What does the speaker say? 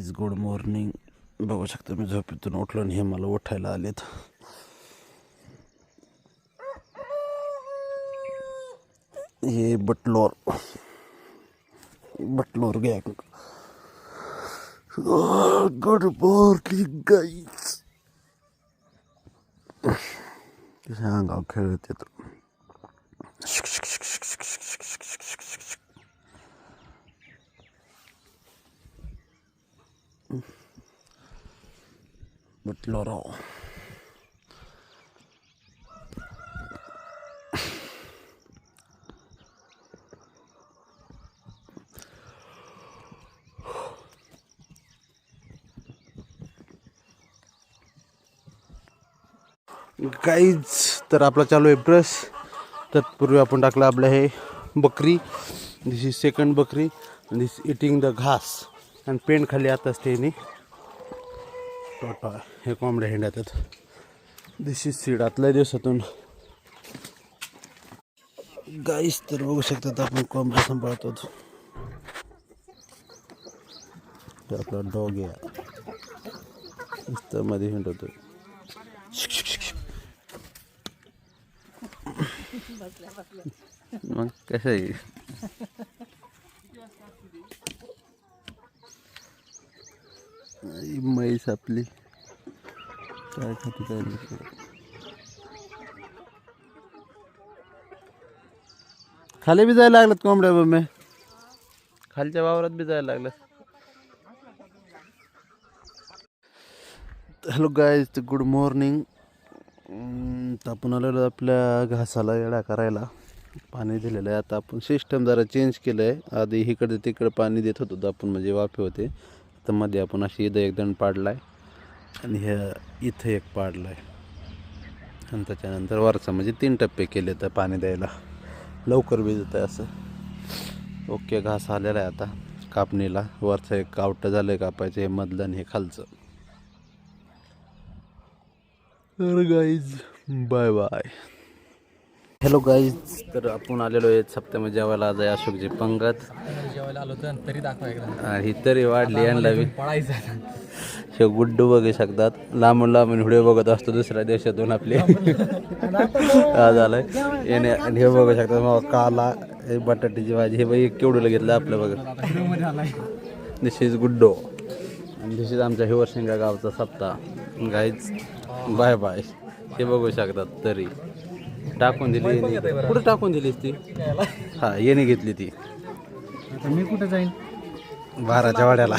Guys good morning. बघू शकता मी झोपेतून उठलो आणि हे मला उठायला आलेत. हे बटलोर गँग. Good morning guys. कशा अंगावर खेळत येतो. बटलोरा गाईज. तर आपला चालू आहे ब्रश. तत्पूर्वी आपण टाकलं आपलं हे बकरी. दिस इज सेकंड बकरी. दिस इटिंग द घास आणि पेंट खाली आताच ते हे कोंबड्या हिंडतात. दिस इज सीड. आतल्या दिवसातून गाईस तर बघू शकतात आपण कोंबड्या सांभाळतो. आपला डॉग आहे नुसतं मध्ये हिंडतो. मग कसं आहे. म्हैस आपली काय खाती काय नाही. खाली बी जायला लागल्यात कोंबड्या. बघ मी खालच्या वावरात बी जायला लागल्यात. Hello guys, good morning. आपण आलेलो आपल्या घासाला येडा करायला. पाणी दिलेलं आहे. आता आपण सिस्टम जरा चेंज केलं आहे. आधी इकडे तिकडे पाणी देत होतो आपण, म्हणजे वाफे होते. तर मध्ये आपण अशी इथं एक दंड पाडला आहे आणि ह्या इथं एक पाडला आहे. आणि त्याच्यानंतर वरचा म्हणजे 3 टप्पे केले तर पाणी द्यायला लवकर भिजत आहे असं. ओके, घास आलेला आहे आता कापणीला. वरचं एक कावटं झालं आहे कापायचं, हे मधलं आणि हे खालचं. तर guys bye bye. Hello guys, तर आपण आलेलो आहे सप्त्यामध्ये जेवायला. आज आहे अशोकची पंगत. जेवायला आलो तर तरी दाखवा. ही तरी वाढली यांना बी. हे गुड्डू बघू शकतात. लांबून व्हिडिओ बघत असतो दुसऱ्या देशातून आपले. झालंय येणे. आणि हे बघू शकतात मग काला हे बटाट्याची भाजी. हे बाई केवढं घेतलं आपलं बघा. दिस इज गुड्डो आणि दिस इज आमच्या हिवरशिंगा गावचा सप्ताह. Guys bye bye. हे बघू शकतात तरी टाकून दिली. कुठं टाकून दिलीस ती? हा, येणे घेतली ती. मी कुठे जाईन? 12च्या वाड्याला.